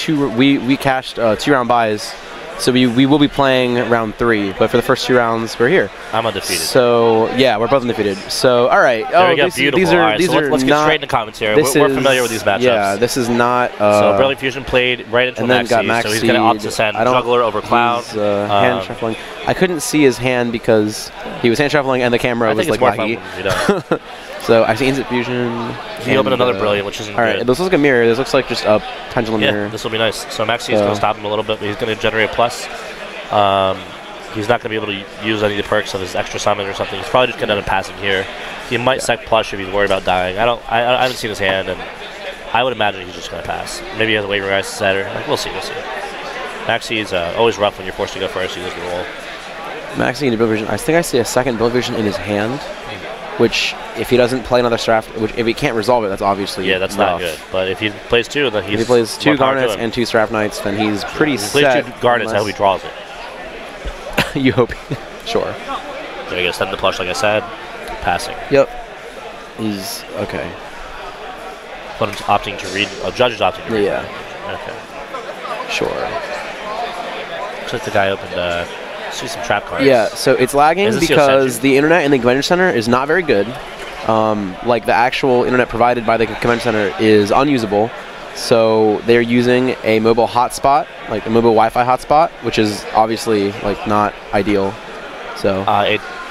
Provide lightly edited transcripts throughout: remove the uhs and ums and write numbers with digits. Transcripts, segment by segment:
we cashed 2-round buys, so we will be playing round 3. But for the first 2 rounds, we're here. I'm undefeated. So yeah, we're both undefeated. So all right. There we go. Beautiful. These are right, these so are let's get straight into commentary. We're familiar with these matchups. Yeah, this is not. So Brantly Fusion played right into Maxi, so he's going to opt to send Juggler over Cloud. Hand shuffling. I couldn't see his hand because he was hand shuffling and the camera was like laggy. So I see Instant Fusion. He opened another Brilliant, which isn't good. All right, this looks like a mirror. This looks like just a pendulum mirror. Yeah, this will be nice. So Maxi is going to stop him a little bit, but he's going to generate a plus. He's not going to be able to use any of the perks of his extra summon or something. He's probably just going to end up passing here. He might sec plush if he's worried about dying. I haven't seen his hand, and I would imagine he's just going to pass. Maybe he has a Wavering Ice setter. We'll see. Maxi is always rough when you're forced to go first. He doesn't roll. Maxi in Ability Vision. I think I see a second Ability Vision in his hand, which if he doesn't play another Straft, if he can't resolve it, that's obviously that's rough. not good. But if he plays 2, then he's if he plays 2 Garnets and 2 Straft Knights, then he's pretty set. If he plays 2 Garnets, I hope he draws it. You hope. Sure. There you go. Send the plush, like I said. Passing. Yep. He's okay. Opponent's opting to read. Judge is opting to read. Yeah. Okay. Sure. Looks like the guy opened. See some trap cards. Yeah. So it's lagging because the internet in the convention center is not very good. Like the actual internet provided by the convention center is unusable. So they're using a mobile hotspot, like a mobile Wi-Fi hotspot, which is obviously like not ideal. So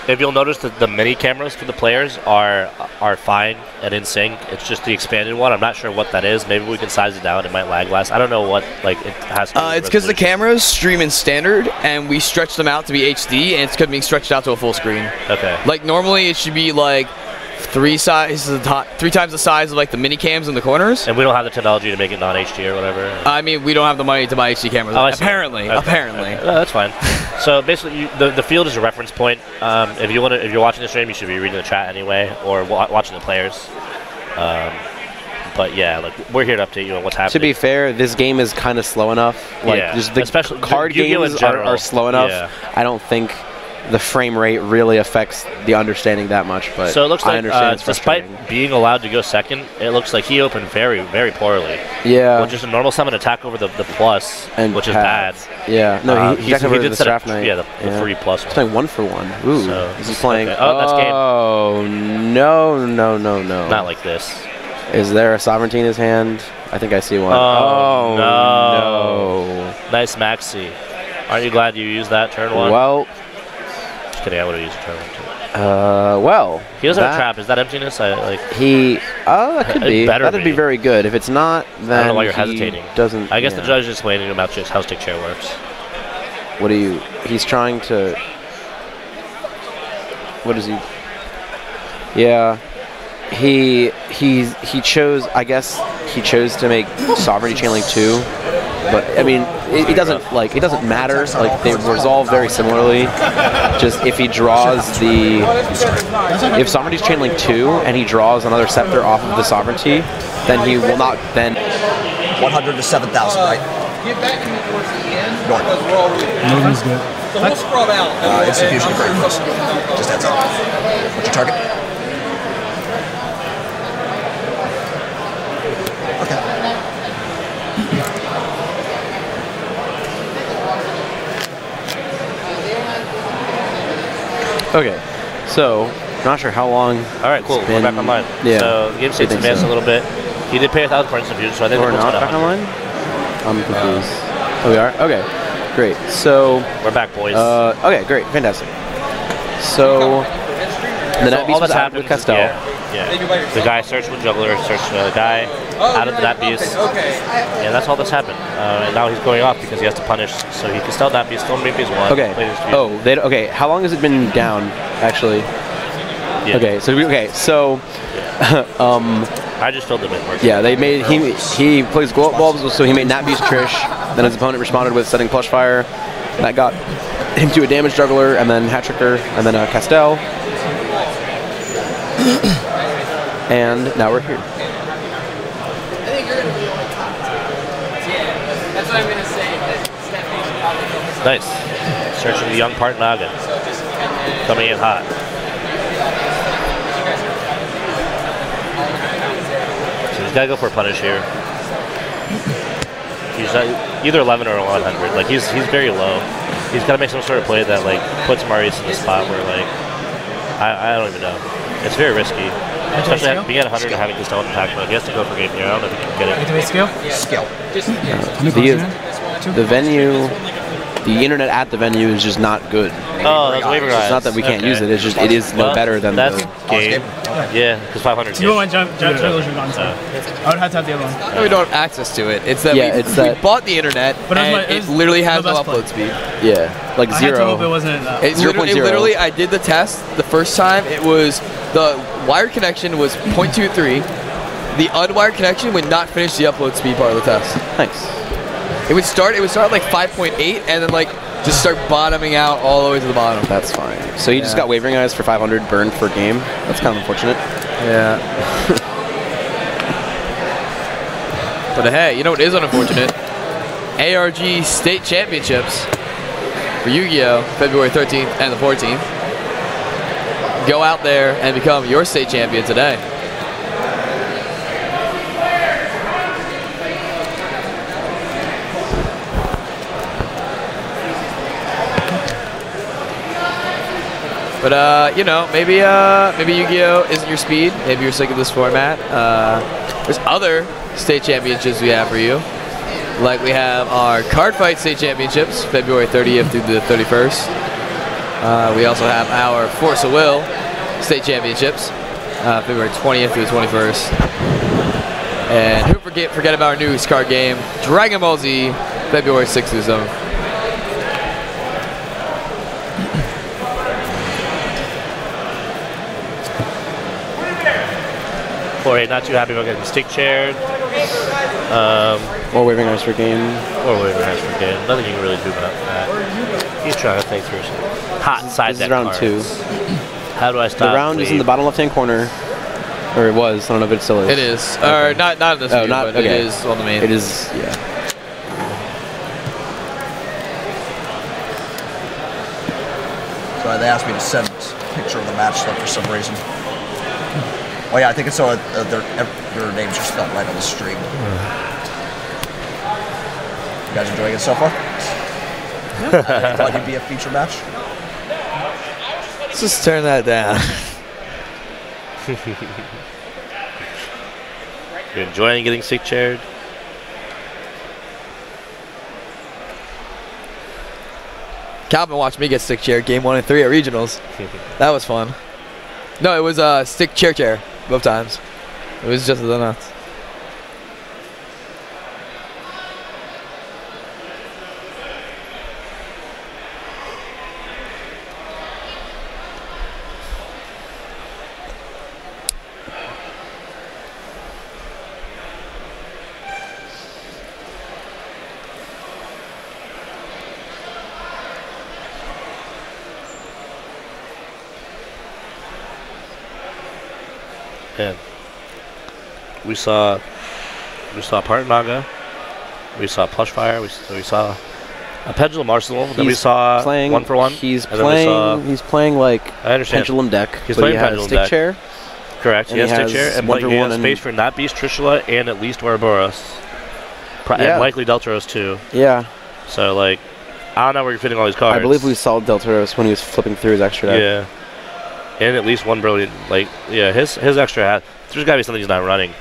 if you'll notice that the mini cameras for the players are fine and in sync. It's just the expanded one. I'm not sure what that is. Maybe we can size it down. It might lag less. I don't know what it has to do with it's because the cameras stream in standard and we stretch them out to be HD, and it's being stretched out to a full screen. Okay. Like normally it should be like 3 times the size of like the mini cams in the corners. And we don't have the technology to make it non-HD or whatever. I mean, we don't have the money to buy HD cameras. Apparently. Okay. No, that's fine. So basically, the field is a reference point. If you're watching the stream, you should be reading the chat anyway, or watching the players. But yeah, like we're here to update you on what's happening. To be fair, this game is kind of slow enough. Like just the especially card games are slow enough. Yeah. I don't think the frame rate really affects the understanding that much, but so it looks like despite being allowed to go second, it looks like he opened very, very poorly. Yeah. With just a normal summon attack over the plus, which is bad. Yeah. No, he did the Straft Knight. Yeah, the 3 plus. He's playing 1 for 1. Ooh. So he's playing. Oh, that's game. Oh no. Not like this. Is there a Sovereignty in his hand? I think I see one. Oh no. Nice Maxi. Aren't you glad you used that turn 1? Well. I would have used a turn 1 too. Well. He doesn't have a trap. Is that emptiness? That could be. That'd be very good. If it's not, then I don't know why you're hesitating. Doesn't. I guess the judge is explaining about just how stick chair works. What do you? He's trying to. What is he? Yeah. He chose. I guess he chose to make Sovereignty Channeling 2. But I mean, it doesn't matter. Like they resolve very similarly. Just if he draws if Sovereignty's channeling 2 and he draws another Scepter off of the Sovereignty, then he will not then. 100 to 7,000, right? Get back to me towards the end. No, he's good. So we'll scrub out. Instant Fusion is very close. Just heads up. What's your target? Okay, so not sure how long. All right, cool. We're back online. Yeah. So the game state's advanced a little bit. He did pay 1,000 for Instant Fusion, so I think we're not back online. I'm confused. Oh, we are. Okay, great. So we're back, boys. Okay, great, fantastic. So the net beast was out with Castell. Yeah. The guy searched with Juggler, searched another guy, out of the Net Beast. Yeah, that's all that's happened. And now he's going off because he has to punish, so he can still Net Beast, still make phase 1. Okay. Okay. How long has it been down, actually? Yeah. Okay. So I just filled them in. Yeah, they made he plays glow up bulbs, so he made Net Beast Trish. Then his opponent responded with setting Plush Fire. That got him to a damage Juggler, and then Hat Tricker, and then a Castell. And now we're here. That's what I'm going to say. Nice. Searching the young part Naga. Coming in hot. So he's got to go for a punish here. He's either 11 or 100. Like he's very low. He's got to make some sort of play that like puts Maurice in the spot where like I don't even know. It's very risky, especially being at 100 and having this down attack mode. He has to go for game here. I don't know if he can get it. Skill? Skill. The venue, the internet at the venue is just not good. Oh, that's waiver guys. It's not that we can't use it. It's just it is no better than that's the game. Yeah, because 500. You want jump illusion on top. I would have to have the other one. No, we don't have access to it. It's that we bought the internet, but it literally has no upload speed. Yeah, like I 0. had to hope it wasn't. It literally, I did the test the first time. It was the wired connection was 0.23. The unwired connection would not finish the upload speed part of the test. Nice. It would start at like 5.8 and then like just start bottoming out all the way to the bottom. That's fine. So you just got wavering eyes for 500 burned per game. That's kind of unfortunate. Yeah. But hey, you know what is unfortunate? ARG State Championships for Yu-Gi-Oh! February 13th and the 14th. Go out there and become your state champion today. But you know, maybe Yu-Gi-Oh! Isn't your speed. Maybe you're sick of this format. There's other state championships we have for you. Like we have our Card Fight State Championships, February 30th through the 31st. We also have our Force of Will State Championships, February 20th through the 21st. And who forget about our newest card game, Dragon Ball Z, February 6th through 7th. Jorge, not too happy about getting stick chaired. Or wavering eyes for game. Or wavering eyes for game. Nothing you can really do about that. He's trying to think through some hot side deck round cards. 2. How do I stop? The round is in the bottom left-hand corner. Or it was. I don't know if it still is. It is. Okay. Or not in this view, but it is on the main. It is, yeah. So they asked me to send a picture of the match stuff for some reason. Oh yeah, I think it's so their names are spelled right on the stream. You guys enjoying it so far? Thought you'd be a feature match? Let's just turn that down. You're enjoying getting stick chaired? Calvin watched me get stick chair game 1 and 3 at regionals. That was fun. No, it was stick chair both times. It was just the nuts. And we saw Part Naga, we saw Plush Fire, we saw a Pendulum Arsenal, then we saw playing, 1 for 1. He's playing like I understand. Pendulum deck. He's playing Pendulum stick deck. Chair. Correct. He has stick chair, and he has space for not Beast Trishula and at least Ouroboros. And likely Deltaros too. Yeah. So like, I don't know where you're fitting all these cards. I believe we saw Deltaros when he was flipping through his extra deck. Yeah. And at least one brilliant, like, yeah, his extra hat. There's got to be something he's not running.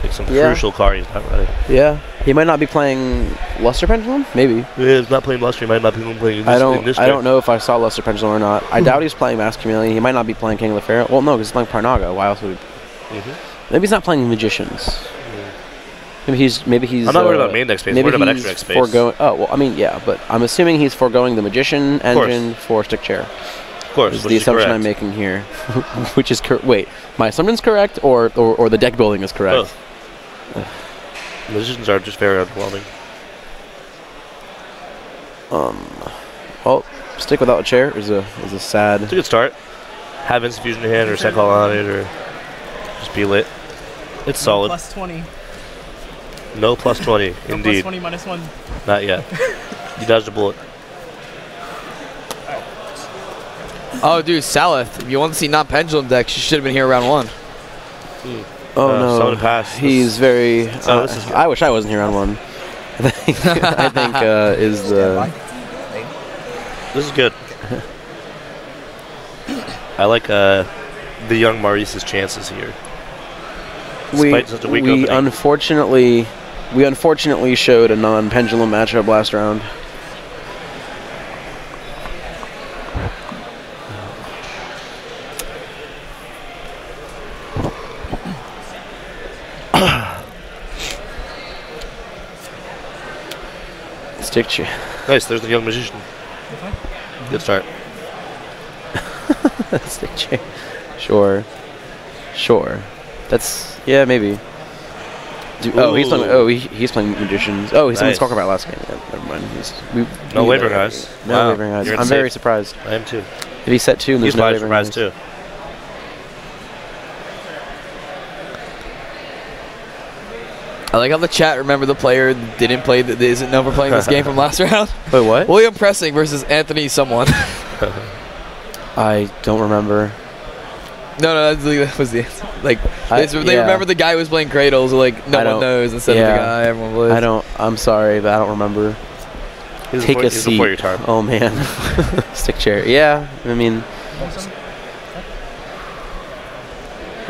Like some crucial card he's not running. Yeah. He might not be playing Luster Pendulum? Maybe. Yeah, he's not playing Luster. He might not be playing this I don't know if I saw Luster Pendulum or not. I doubt he's playing Mass Chameleon. He might not be playing King of the Pharaoh. Well, no, because he's playing Parnaga. Why else would he? Maybe he's not playing Magicians. Maybe he's. I'm not worried about main deck space. I'm worried about extra deck space. Oh, well, I mean, yeah, but I'm assuming he's foregoing the Magician engine for stick chair. Of course, is the assumption I'm making here, which is wait, my assumption's correct, or the deck building is correct. Both. Magicians are just very underwhelming. Well, stick without a chair is a sad. It's a good start. Have Instant Fusion in hand or set call on it, or just be lit. It's solid. Plus 20. No plus 20, no indeed. Plus 20 minus 1. Not yet. You dodged a bullet. Oh, dude, Salith, if you want to see non-pendulum decks, you should have been here round 1. Oh, no. Someone passed. He's very... I wish I wasn't here round 1. I think is the. This is good. I like the young Maurice's chances here. We such a weak opening. unfortunately showed a non-pendulum matchup last round. Stick chair. Nice, there's the young magician. Good start. Stick chair. Sure. That's maybe. He's playing magicians. Oh, he's Nice. someone's Skullcrabat last game. Yeah, never mind. No wavering eyes. No Wow. wavering eyes. You're I'm safe. very surprised. I am too. If he set 2 and there's He's no probably wavering eyes surprised too. I like how the chat remember the player that didn't play that isn't known for playing this game from last round. Wait, what? William Pressing versus Anthony someone. I don't remember. No, that was the answer. Like they yeah. remember the guy who was playing Cradles. Like no one knows instead of the guy everyone plays. I'm sorry, but I don't remember. Take a seat. Before your time. Oh man, stick chair. Yeah, I mean,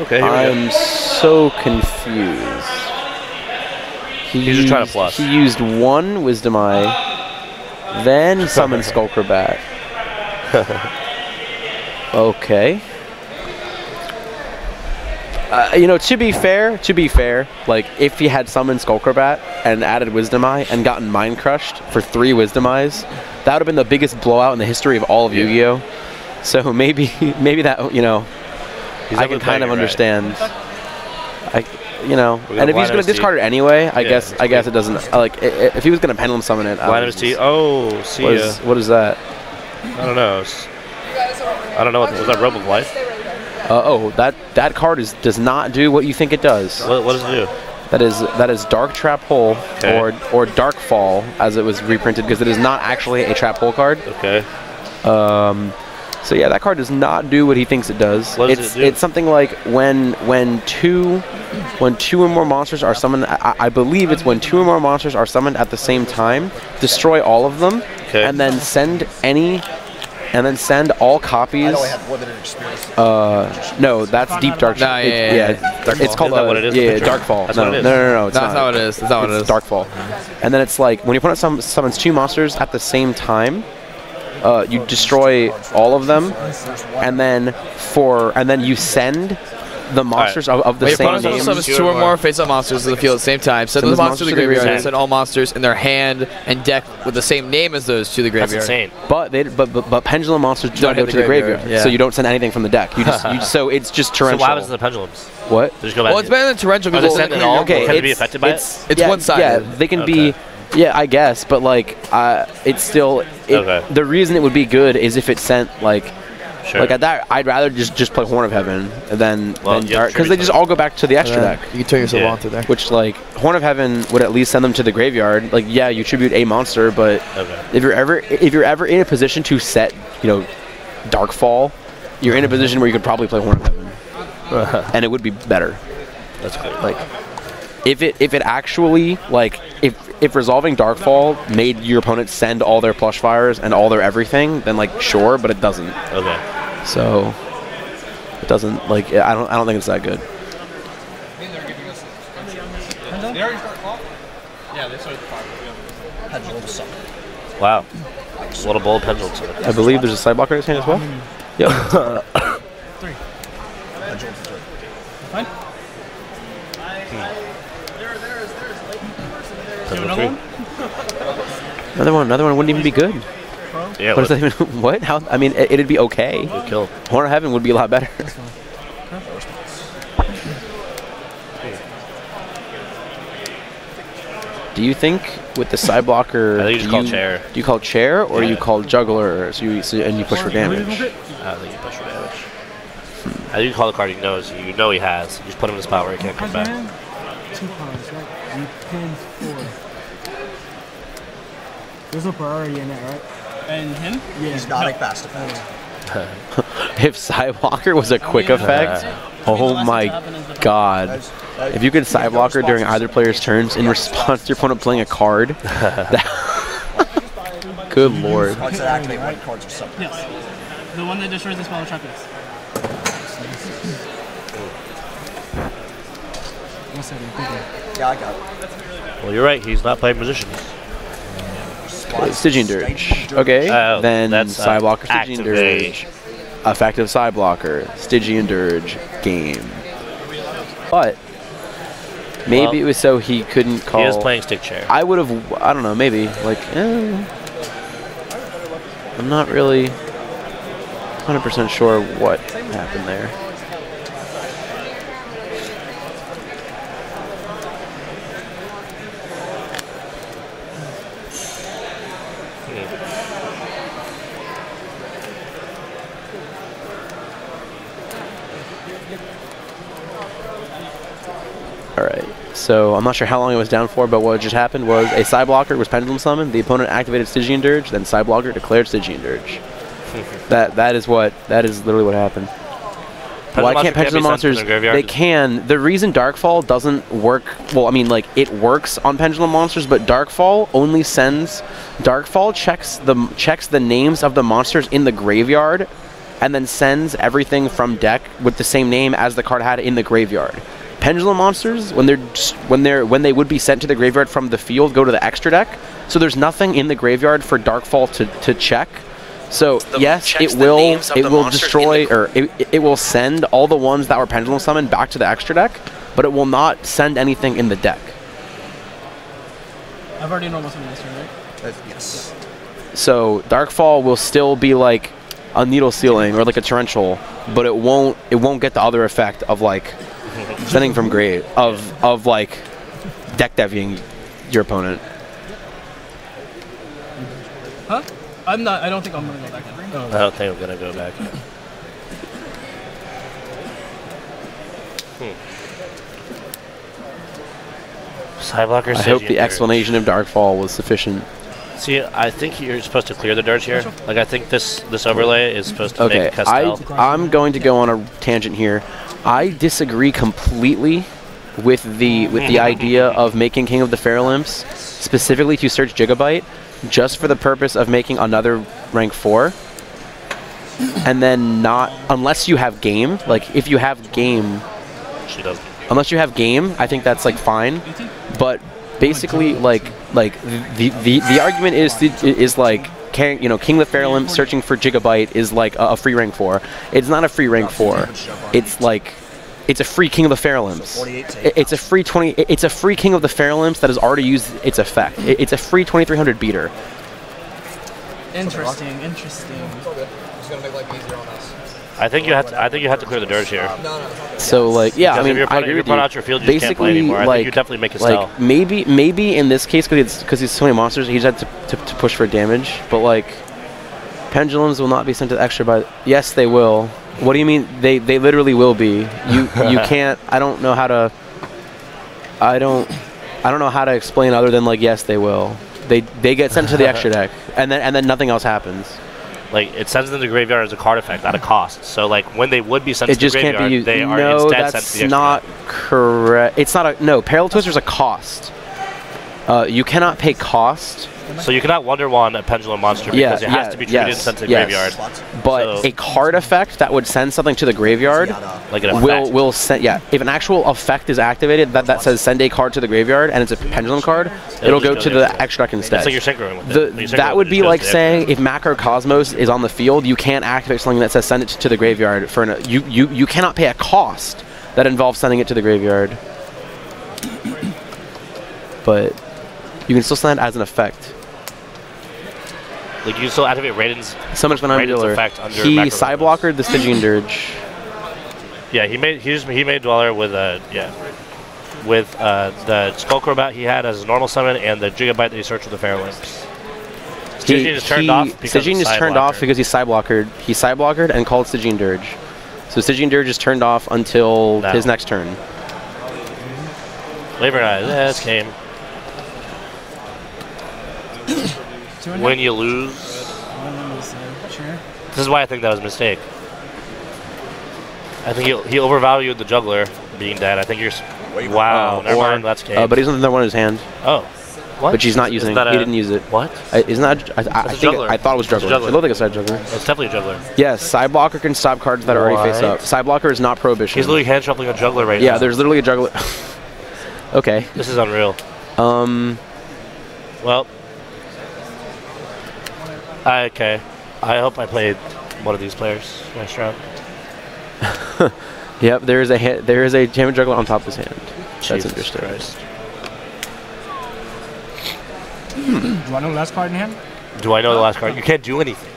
Okay, here we I'm so confused. He's just trying to plus. He used 1 Wisdom Eye, then summoned Skullcrabat. Okay. To be fair, like if he had summoned Skullcrabat and added Wisdom Eye and gotten Mind Crushed for 3 Wisdom Eyes, that would have been the biggest blowout in the history of all of Yu-Gi-Oh. So maybe that I can kind of understand. And if he's going to discard it anyway, I guess it doesn't like if he was going to pendulum summon it. Linus T. Oh, see ya. What is that? I don't know. I don't know. Was that Robe of Life? That card does not do what you think it does. What does it do? That is Dark Trap Hole or Dark Fall as it was reprinted because it is not actually a Trap Hole card. Okay. So yeah, that card does not do what he thinks it does. What does it do? It's something like when two or more monsters are summoned. I believe it's when 2 or more monsters are summoned at the same time. Destroy all of them, and then send all copies. I know I have limited experience. No, that's Deep Dark. It's called Darkfall. No, it's That's not what it is. That's not what it is. Darkfall. And then it's like when your opponent summons 2 monsters at the same time. You destroy all of them, and then you send the monsters of the same name. Summons 2 or more face-up monsters to the field at the same time. Send those monsters to the graveyard. And send all monsters in their hand and deck with the same name as those to the graveyard. That's insane. But pendulum monsters don't go to the graveyard, so you don't send anything from the deck. So it's just torrential. So what happens to the pendulums? What? They just go back It's better than torrential because send it all. Okay, can it be affected by it? It's one-sided. Yeah, they can be. Yeah, I guess, but like, it's still. The reason it would be good is if it sent like at that. I'd rather just play Horn of Heaven than Dark because they just all go back to the extra deck. You can turn yourself on through there. Which like Horn of Heaven would at least send them to the graveyard. Like you tribute a monster, but if you're ever in a position to set Darkfall, you're in a position where you could probably play Horn of Heaven, and it would be better. That's good. Like. If it actually if resolving Darkfall made your opponent send all their plush fires and all their everything, then sure, but it doesn't. Okay. So it doesn't I don't think it's that good. Yeah, they started the fire. Pendulum summon. Wow. A little bold pendulum summon. I believe there's a side blocker in his hand as well. Yep. 3. Pendulum for 3. Fine. Another one wouldn't even be good. Yeah. What does that even? What? How? I mean, it'd be okay. It'd kill. Horn of Heaven would be a lot better. Do you think with the side blocker, I think you just call chair. Do you call chair or you call juggler? And you push for damage. I think you push for damage. I think you call the card he knows. You know he has. You just put him in his spot where he can't come back. 2 cards, right? You pin 4. There's no priority in that, right? And him? Yeah. He's not a fast effect. If Sidewalker was a quick effect, oh my god. If you could side blocker during either player's turns in response to your opponent playing a card, good lord. Cards that activate when cards are summoned. Yes. The one that destroys the spell check is. Yeah, I got it. Well, you're right. He's not playing position. Stygian Dirge. Okay, then that's, side blocker, Stygian activate. Dirge. Effective side blocker, Stygian Dirge, game. But maybe it was so he couldn't call. He is playing stick chair. I would have, I don't know, maybe. Like, I'm not really 100% sure what happened there. Alright, so I'm not sure how long it was down for, but what just happened was a side blocker was pendulum summoned, the opponent activated Stygian Dirge, then side blocker declared Stygian Dirge. that is literally what happened. Why can't pendulum monsters? They can. The reason Darkfall doesn't work, well, I mean, like, it works on pendulum monsters, but Darkfall only sends. Darkfall checks the names of the monsters in the graveyard, and then sends everything from deck with the same name as the card had in the graveyard. Pendulum monsters, when they would be sent to the graveyard from the field, go to the extra deck. So there's nothing in the graveyard for Darkfall to check. So yes, it will destroy, or it will send all the ones that were pendulum summoned back to the extra deck, but it will not send anything in the deck. I've already normal summoned this turn, right? Yes. So Darkfall will still be like a needle sealing or like a torrential, but it won't get the other effect of like sending from grave of like deck devying your opponent. Huh? I don't think I'm gonna go back in. I don't think I'm gonna go back. Side blocker. I hope the explanation of Darkfall was sufficient. See, I think you're supposed to clear the dirge here. Like, I think this overlay is supposed to make Castell. I'm going to go on a tangent here. I disagree completely with the idea of making King of the Fairlimps specifically to search Gigabyte just for the purpose of making another rank 4. And then not, unless you have game, like if you have game, she doesn't. Unless you have game, I think that's like fine. But basically, like the argument is like, King of the Fairlimp searching for Gigabyte is like a free rank 4. It's not a free rank 4. It's like, it's a free King of the Fairlimps. It's a free It's a free King of the Fairlimps that has already used its effect. It's a free 2300 beater. Interesting. I think you have to clear the dirge here. So like, yeah, I mean, I agree with you. Out your field, you just can't play anymore. I think you definitely make Castell. Like maybe in this case because he's so many monsters, he's had to push for damage. But like, pendulums will not be sent to extra by. Yes, they will. What do you mean? They literally will be. You can't. I don't know how to explain other than like, yes, they will. They get sent to the extra deck, and then nothing else happens. Like, it sends them to the graveyard as a card effect at a cost. So like, when they would be sent to the graveyard, can't be used. They are instead sent to the extra not deck. Correct. It's not a no. Parallel Twister's a cost. You cannot pay cost. So you cannot Wonder Wand a pendulum monster because it has to be treated and sent to the graveyard. But so a card effect that would send something to the graveyard like an effect. will send. Yeah, if an actual effect is activated that says send a card to the graveyard and it's a pendulum card, it'll go to the extra deck instead. It's like you're synchroing with it. That would be like saying if Macrocosmos is on the field, you can't activate something that says send it to the graveyard for you cannot pay a cost that involves sending it to the graveyard. But you can still send it as an effect. Like, you still activate Raiden's effect under he side blockered the Stygian Dirge. Yeah, he made Dweller with the Skullcrobat he had as a normal summon and the Gigabyte that he searched with the Fairlimps. Stygian is turned off because he side blockered. He side blockered and called Stygian Dirge. So Stygian Dirge is turned off until his next turn. Labor Eyes, this came. When you lose. This is why I think that was a mistake. I think he overvalued the juggler being dead. I think Wow, never mind, that's game. But he's on the one in his hand. Oh. What? Which he's not using. He didn't use it. What? Isn't that? I thought it was juggler. It looked like a side juggler. It's definitely a juggler. Yes, side blocker can stop cards that are already face up. Side blocker is not prohibition. He's literally hand shuffling a juggler right now. Yeah, there's literally a juggler. Okay. This is unreal. Well. Okay. I hope I played one of these players next round. Yep, there is a Jammer Juggler on top of his hand. That's interesting. Christ. Do I know the last card in hand? Do I know the last card? You can't do anything.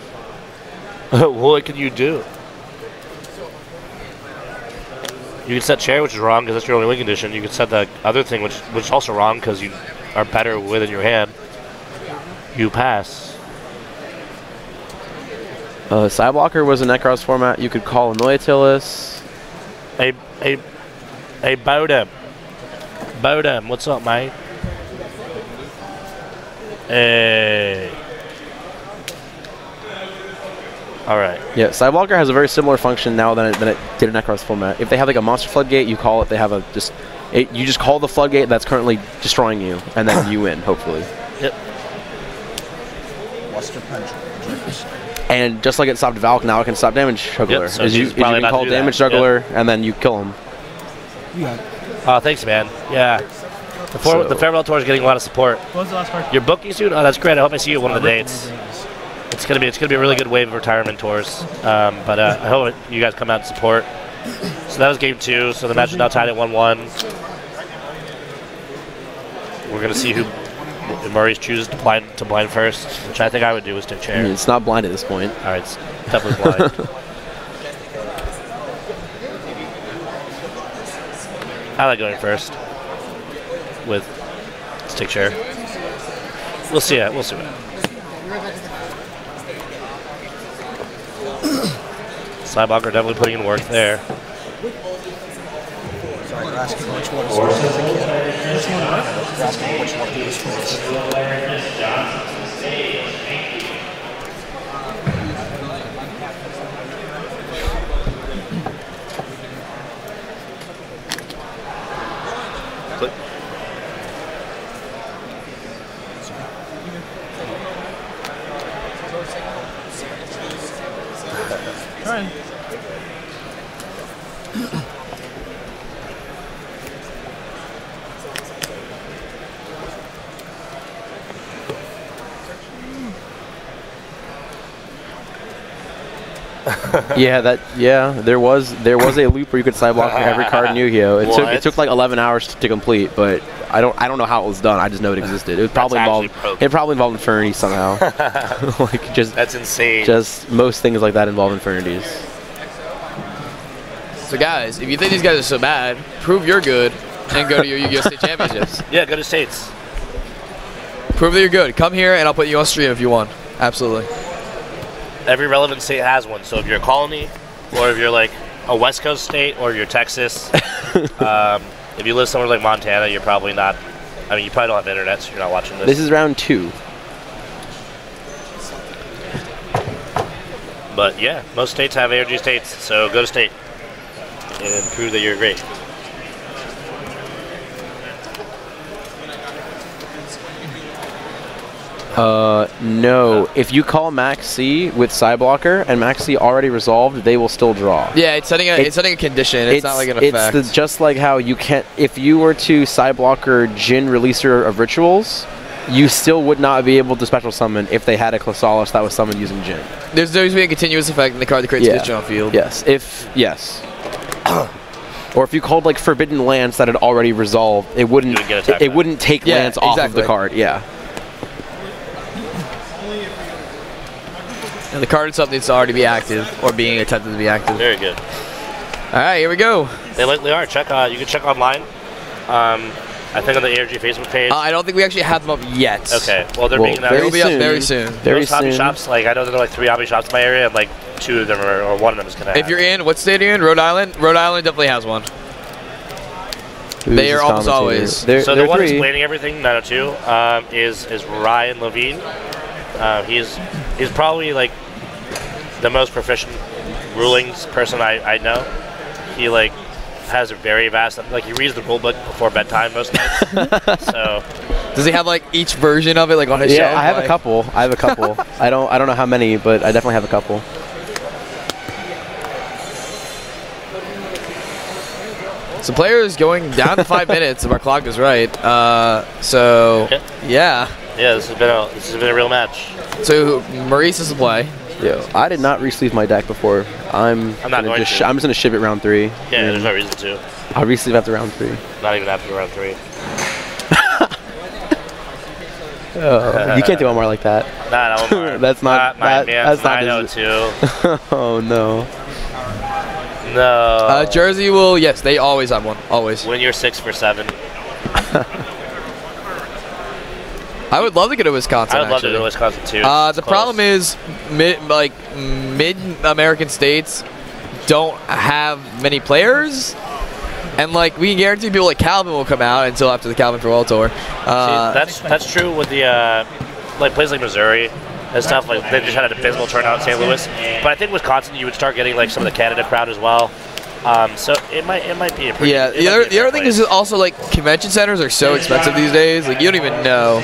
What can you do? You can set chair, which is wrong because that's your only win condition. You can set the other thing, which is also wrong because you are better within your hand. You pass. Side blocker was a Necros format. You could call Annoyatilis. Hey, Bodem. Bodem, what's up, mate? Hey. All right. Yeah, Sidewalker has a very similar function now than it did in Necros format. If they have like a monster floodgate, you call it. They have a you just call the floodgate that's currently destroying you, and then you win, hopefully. Yep. Luster Punch. And just like it stopped Valk, now it can stop damage juggler. Yep, so you can call damage juggler, and then you kill him. Oh, thanks, man. Yeah. The farewell tour is getting a lot of support. What was the last card? You're booking soon? Oh, that's great. I hope I see you at one of the dates. It's gonna be a really good wave of retirement tours. But I hope you guys come out and support. So that was game 2. So the match is now tied at 1-1. We're gonna see who Maurice chooses to blind first, which I think I would do is take chair. I mean, it's not blind at this point. All right, it's definitely blind. I like going first. Let's take chair. We'll see it. We'll see it. Sidewalker definitely putting in work there. Sorry, you're asking which one is yours as a kid. Which one what? You're asking which one is yours. Trying. There was a loop where you could sideblock for every card in Yu-Gi-Oh. It took like 11 hours to complete, but I don't know how it was done. I just know it existed. It was probably involved Infinity somehow. That's insane. Just most things like that involve Infinities. So guys, if you think these guys are so bad, prove you're good and go to your Yu-Gi-Oh! State Championships. Yeah, go to States. Prove that you're good. Come here and I'll put you on stream if you want. Absolutely. Every relevant state has one. So if you're a colony, or if you're like a West Coast state, or you're Texas, if you live somewhere like Montana, you're probably not. I mean, you probably don't have internet, so you're not watching this. This is round 2. But yeah, most states have ARG states, so go to state and prove that you're great. No. If you call Max C with Sideblocker and Max C already resolved, they will still draw. Yeah, it's setting a condition. It's not like an effect. It's just like how you can't. If you were to Sideblocker Jin Releaser of Rituals, you still would not be able to special summon if they had a Closalis that was summoned using Jin. There's always been a continuous effect in the card that creates condition on field. Yes. Or if you called like Forbidden Lance that had already resolved, it wouldn't take Lance off of the card. Yeah. And the card itself needs to already be active or being attempted to be active. Very good. All right, here we go. They likely are. Check. You can check online. I think on the ARG Facebook page. I don't think we actually have them up yet. Okay. Well, they're being they'll be up very soon. Those hobby shops, like I know there are like 3 hobby shops in my area, and like 2 of them or 1 of them is gonna. If you're in, what state are you in? Rhode Island. Rhode Island definitely has one. They are almost always. So the one explaining everything, 902, is Ryan Levine. He's probably like the most proficient rulings person I know. He like has a very vast, like he reads the rule book before bedtime most nights. So does he have like each version of it like on his shelf? Yeah, I have a couple. I don't know how many, but I definitely have a couple. So players going down to 5 minutes if our clock is right. So yeah. Yeah, this has been a real match. So Maurice is to play. Yeah, I did not re-sleeve my deck before. I'm just gonna ship it round 3. Yeah, there's no reason to. I'll re-sleeve after round 3. Not even after round 3. Oh, you can't do Omar like that. Nah, no, Omar. That's not. That's not. 902. Oh no. No. Jersey will. Yes, they always have one. Always. When you're 6 for 7. I would love to get a Wisconsin. I would love to go to Wisconsin too. The problem is, mid-American states don't have many players, and like we can guarantee people like Calvin will come out until after the Calvin Farewell Tour. That's true with the like places like Missouri and stuff. Like they just had an abysmal turnout in St. Louis, but I think Wisconsin you would start getting like some of the Canada crowd as well. So it might be a pretty. Yeah. The other thing is also like convention centers are so expensive these days. Like you don't even know.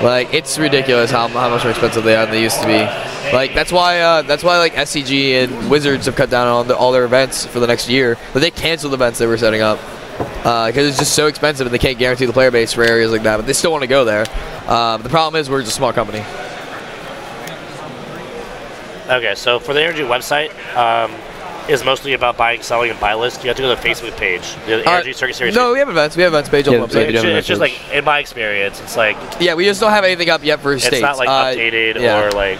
Like it's ridiculous how much more expensive they are than they used to be. Like that's why like SCG and Wizards have cut down on all their events for the next year. But they canceled events they were setting up because it's just so expensive and they can't guarantee the player base for areas like that. But they still want to go there. The problem is we're just a small company. Okay, so for the ARG website. Is mostly about buying, selling, and buy list. You have to go to the Facebook page. The ARG Circuit Series. No, we have events. We have events page on the website. It's just like, in my experience, it's like. Yeah, we just don't have anything up yet for states. It's not like updated or like.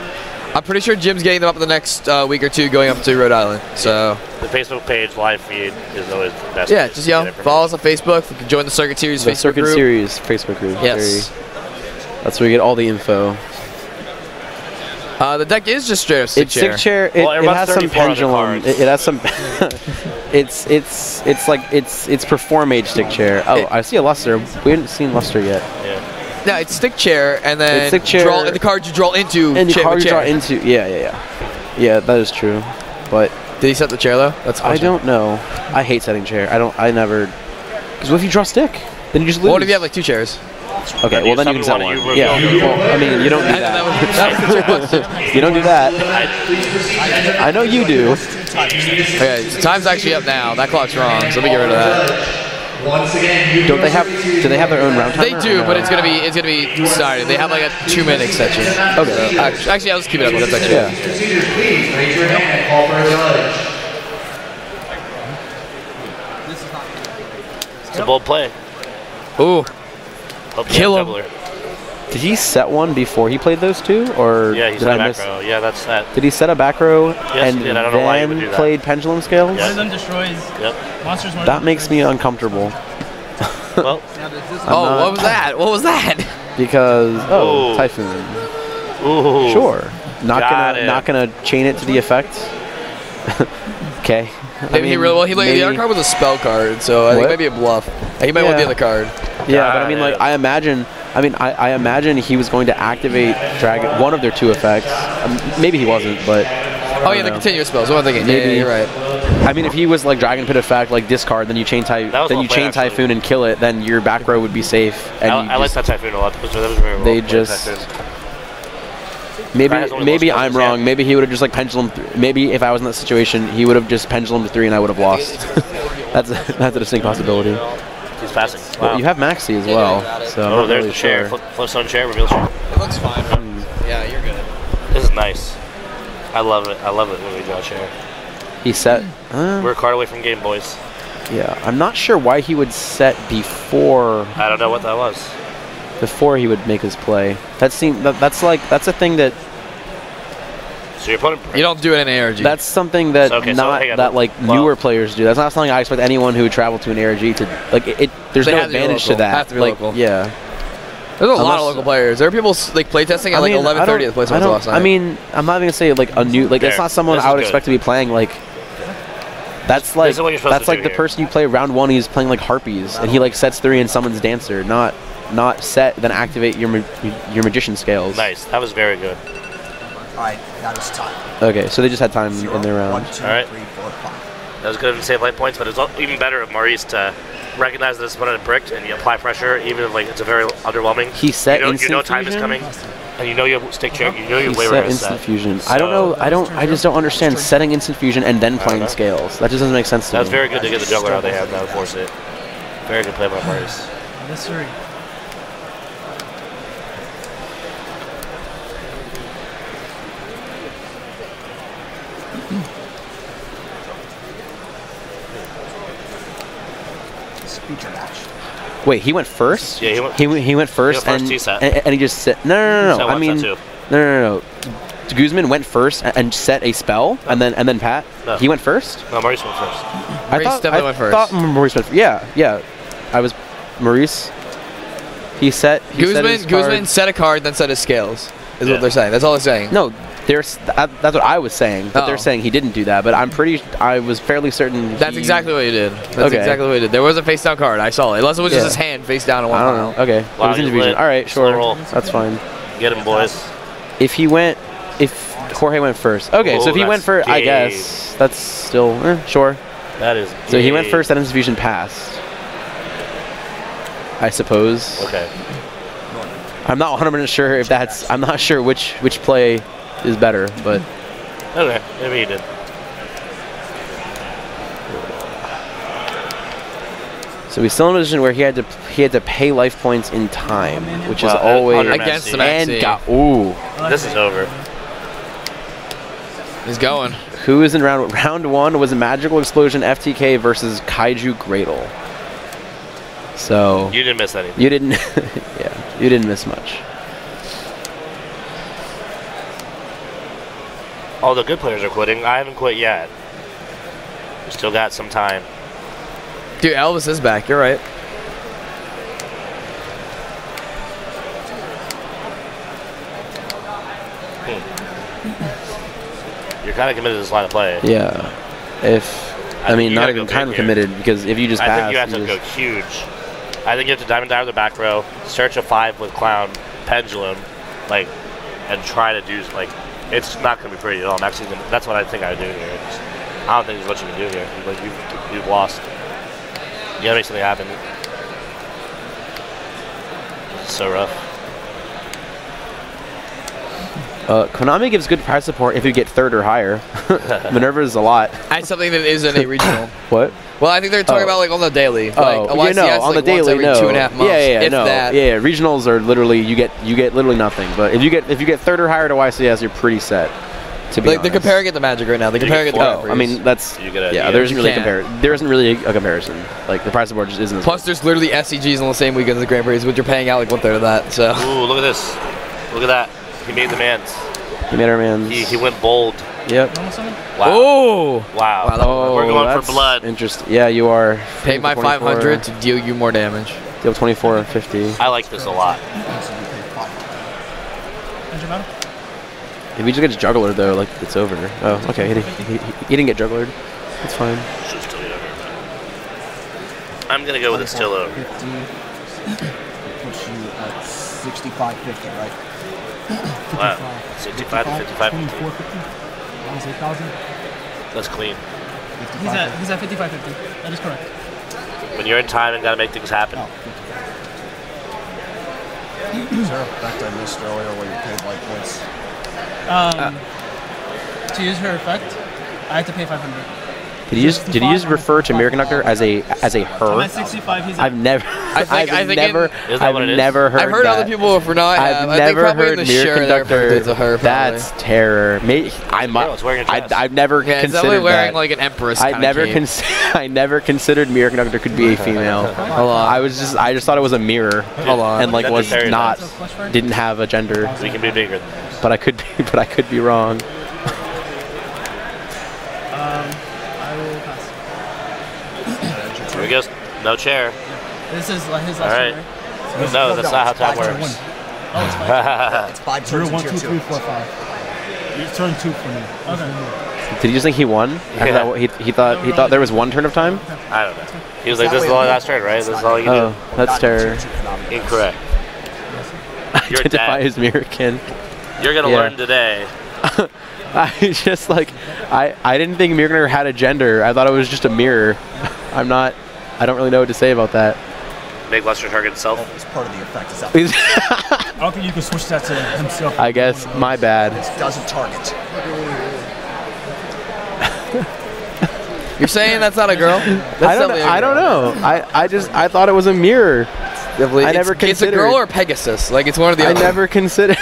I'm pretty sure Jim's getting them up in the next week or two, going up to Rhode Island. So. The Facebook page live feed is always the best. Yeah, just follow us on Facebook. You can join the Circuit Series Facebook group. Circuit Series Facebook group. Yes. That's where you get all the info. The deck is just straight up stick chair. It's stick chair. It has some pendulum. It has some. it's perform age stick chair. Oh, I see a luster. We haven't seen luster yet. Yeah. No, it's stick chair, and then it's stick chair, draw and the cards you draw into. And the cards you chair. draw into. Yeah, that is true. But did he set the chair though? That's. I don't know. I hate setting chair. I never. Because what if you draw stick? Then you just lose. Well, what if you have like 2 chairs? Okay, well then you can set one. Yeah, well, I mean, you don't do that. You don't do that. I know you do. Okay, so time's actually up now. That clock's wrong, so let me get rid of that. Do they have their own round timer? They do, but it's gonna be started. They have like a 2-minute extension. Okay. So, actually, I'll just keep it up. That's actually. Yeah. Please raise your hand and call for a judge. It's a bold play. Ooh. Kill him. Did he set one before he played those 2, or yeah, he set a back row. Yeah, that's that. Did he set a back row and I don't know why he would do that. Played pendulum scales? Yeah. One of them destroys monsters. That makes me uncomfortable. Well, what was that? What was that? Because Typhoon. Ooh. Sure. Not gonna chain it to the effect. Okay. Maybe the other card was a spell card, so I think it might be a bluff. He might want the other card. Yeah, but I mean, like, I imagine he was going to activate Dragon, one of their 2 effects. Maybe he wasn't, but. Oh yeah, the continuous spells. What am I thinking? Maybe you're right. I mean, if he was like Dragon Pit effect, like discard, then you chain Typhoon and kill it, then your back row would be safe. And I like that Typhoon a lot. They just. Maybe I'm wrong. Maybe he would have just like pendulum. Maybe if I was in that situation, he would have just pendulum to 3 and I would have lost. that's a distinct possibility. He's passing. Wow. Well, you have Maxi as well. So there's the chair. Flip stone chair, reveal chair. It looks fine. Yeah, you're good. This is nice. I love it. I love it when we draw a chair. He set. We're a card away from game, boys. Yeah, I'm not sure why he would set before. I don't know what that was. Before he would make his play. That's a thing that. So your opponent. You don't do it in ARG. That's something that newer players do. That's not something I expect anyone who would travel to an ARG to like. There's no advantage to that. Have to be local. Yeah. There's a lot of local players. There are people like playtesting at like 11:30 at the place last night. I mean, I'm not even gonna say like a new it's not someone I would expect to be playing like. That's like the person you play round 1. He's playing like Harpies and he like sets 3 and summons Dancer, not set then activate your magician scales. Nice. That was very good. All right, that is time. Okay, so they just had time in their round. 1, 2, 3, 4, 5. That was good to save life points, but it's even better of Maurice to recognize that his opponent bricked and you apply pressure, even if like it's a very underwhelming. He set instant you know time fusion? is coming, and you know you have stick check. You know your He way set is instant set. fusion. So I don't know. I just don't understand setting instant fusion and then playing scales. That just doesn't make sense to me. That's very good to get the juggler out of the hand. That would force it. Very good play by Maurice. Yes, sir. Feature match. Wait, he went first? Yeah, he went. He went first, He went first, and, he set. and he just set. No. Set I one, mean, set two. no. Guzman went first and set a spell, and then Pat. No. He went first. No, Maurice went first. Maurice definitely went first. thought Maurice went first. Yeah. I was Maurice. He set. Guzman set a card, then set his scales. Is what they're saying. That's all they're saying. No, that's what I was saying. But they're saying he didn't do that. But I was fairly certain. That's exactly what he did. That's exactly what he did. There was a face down card. I saw it. Unless it was just his hand face down in one I don't know. Okay. Wow, it was you division. lit. All right, Slow sure. roll. That's fine. Get him, boys. If Jorge went first. Okay, so if he went first, I guess that's still sure. That is. So he went first, then his fusion passed. I suppose. Okay. I'm not 100% sure if that's. I'm not sure which play is better, but. Okay, maybe he did. So he's still in a position where he had to pay life points in time, which is always against the and Maxi. got ooh. This is over. He's going. Who is in round one was a Magical Explosion FTK versus Kaiju Gradle. So You didn't miss anything. you didn't, yeah, you didn't miss much. All the good players are quitting. I haven't quit yet. We still got some time. Dude, Elvis is back. You're right. You're kind of committed to this line of play. Yeah, I mean, not even kind of committed because if you just pass, I think you have to go huge. I think you have to diamond dive the back row, search a 5 with clown, pendulum, like, and try to do like. It's not going to be pretty at all. I'm actually that's what I think I do here. I don't think there's what you can do here. Like you've lost. You gotta make something happen. It's so rough. Konami gives good prize support if you get third or higher. Minerva is a lot. That's something that isn't a regional. What? Well, I think they're talking about like on the daily. Like, on like the daily, every no. 2.5 months. Yeah, no. That. Yeah, regionals are literally you get literally nothing. But if you get third or higher to YCS, you're pretty set. To be Like they're comparing it to Magic right now. They're comparing it to I mean that's there isn't really there isn't really a comparison. Like the price support just isn't. Plus, there's literally SCGs on the same weekend as the Grand Prix, which you're paying out like 1/3 of that. So. Ooh, look at this. Look at that. He made the man's. He made our man's. He went bold. Yep. Wow. Oh. Wow. Oh, we're going that's for blood. Interesting. Yeah, you are. Pay my 500 to deal you more damage. Deal 24.50. I like this a lot. If he just gets juggler though, like it's over. Oh, okay. He didn't get jugglered. It's fine. Should still get over. I'm gonna go with a still over. 50. Puts you at 65.50, right? Wow. 65 to 55. 8,000. That's clean. He's at 55.50. That is correct. When you're in time and gotta make things happen. Is there a effect I missed earlier where you paid life points? To use her effect, I had to pay 500. Did you just refer to Mirror Conductor as a her? I'm at 65. He's at I've never Is that what it is? never heard I've heard that. other people for not. I've I never think heard in the Mirror shirt Conductor. it's a her. That's terror. I've never Yeah, it's considered definitely wearing that. like an empress. I never considered Mirror Conductor could be a female. Hold on. I just thought it was a mirror. Hold on. And like That's was very not nice. didn't have a gender. We can be bigger than this. But I could be wrong. I will pass. Here we go. No chair. This is his last All right. turn, right? No, that's not how time works. Oh, it's fine. It's 5 0, turns 1, in 2, tier 3, 2. 4, 5. It's turn 2 for me. Okay. Did you just think he won? After Yeah. that, he thought there was one turn of time? I don't know. He was like, this is the only last turn, right? This is all you can Oh, that's terror. do. Incorrect. You're Identify dead. as Mirrorkin. You're going to Yeah. learn today. I just like, I didn't think Mirror had a gender. I thought it was just a mirror. I don't really know what to say about that. Make Lester target itself. It's part of the effect. It's I don't think you can switch that to himself. I guess, my bad. It doesn't target. You're saying that's not a girl? That's I don't definitely a girl. know. I thought it was a mirror. I never It's a considered. girl or Pegasus. Like, it's one of the I other. never considered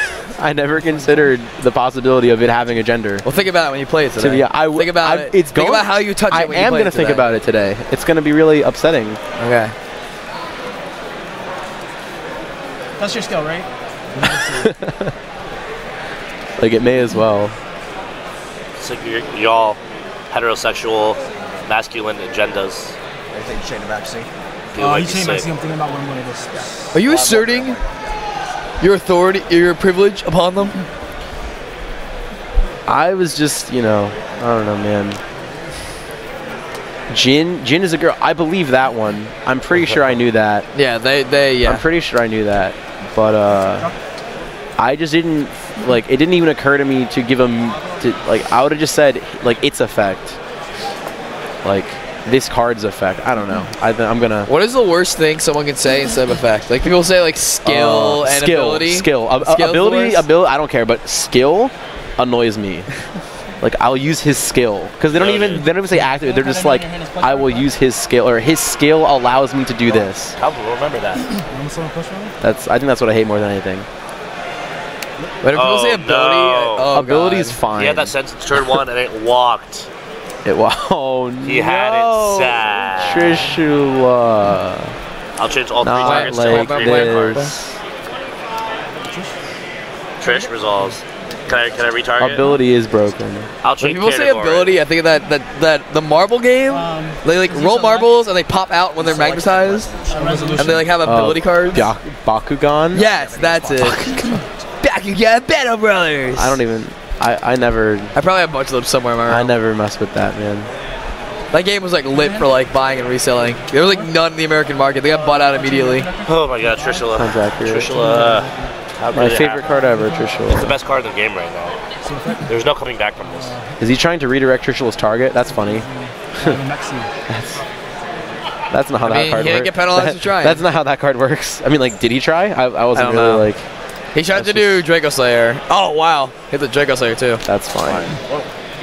the possibility of it having a gender. Well, think about it when you play it today. Think about it. Think about how you touch it when you I am play it going to think today. about it today. It's going to be really upsetting. Okay. That's your skill, right? Like, it may as well. So you're all heterosexual, masculine agendas. Anything to change the back seat? You changed my seat. I'm thinking about one of this. Are you asserting your authority, your privilege upon them? I was just, I don't know, man. Jin is a girl. I believe that one. I'm pretty sure I knew that. Yeah, yeah. I'm pretty sure I knew that. But I just didn't, it didn't even occur to me to give him, I would have just said, its effect. This card's effect. I don't know. I'm gonna. What is the worst thing someone can say instead of effect? Like, people say skill and ability. Skill. Skill's Ability. the worst? I don't care, but skill annoys me. I'll use his skill because they don't even say active. They're just like, I will use his skill, or his skill allows me to do this. How will remember that? I think that's what I hate more than anything. But if people say ability, ability's fine. He had that sentence turn one and it walked. Oh no! He had it sad. Trishula. I'll change all three Not targets to all like three white cards. this. Trish resolves. Can I retarget? Ability is broken. I'll When change people say category. ability, I think of that the marble game. They roll marbles and they pop out when they're magnetized, and they have ability cards. Bakugan. Yes, that's it. Bakugan Battle Brothers. I don't even. I never. I probably have a bunch of them somewhere in my room. I never messed with that, man. That game was lit for buying and reselling. There was none in the American market. They got bought out immediately. Oh my god, Trishula. Sounds accurate. Trishula. My favorite card ever, It's the Trishula. best card in the game right now. There's no coming back from this. Is he trying to redirect Trishula's target? That's funny. That's not how that card he didn't works. get penalized for trying. That's not how that card works. I mean, did he try? I wasn't I don't really know. He tried to do Draco Slayer. Oh wow, hit the Draco Slayer too. That's fine.